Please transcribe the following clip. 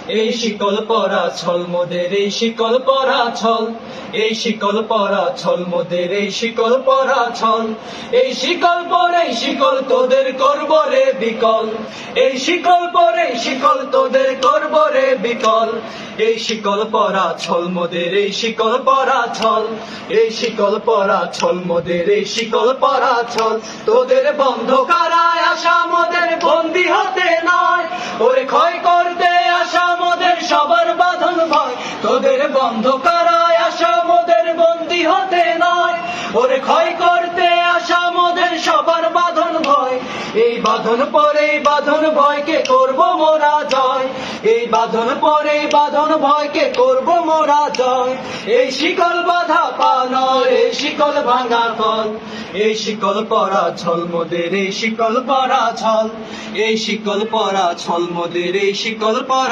এই শিকল পরা ছল মোদের, এই শিকল পরা ছল, এই শিকল পরা ছল মোদের, এই শিকল পরা ছল। এই শিকল পরে শিকল তোদের করব রে বিকল, এই শিকল পরে শিকল তোদের করব রে বিকল। এই শিকল পরা ছল মোদের, এই শিকল পরা ছল, এই শিকল পরা ছল মোদের, এই শিকল পরা ছল। তোদের বন্ধ কারায় আসা মোদের বন্দী হতে নয়, ওরে ক্ষয় করতে আসা মোদের সবার বাঁধন ভয়। তোদের বন্ধ কারায় আসা মোদের বন্দী হতে নয়, ওরে ক্ষয় করতে আসা মোদের সবার বাঁধন ভয়। এই বাঁধন পরে বাঁধন ভয়কে করব মোরা জয়, এই বাঁধন পরে বাঁধন ভয়কে করব মোরা জয়। এই শিকল বাঁধা পা নয়, এই শিকল ভাঙা ফল, এই শিকল পরা ছল মোদের, এই শিকল পরা ছল, এই শিকল পরা ছল মোদের, এই শিকল পরা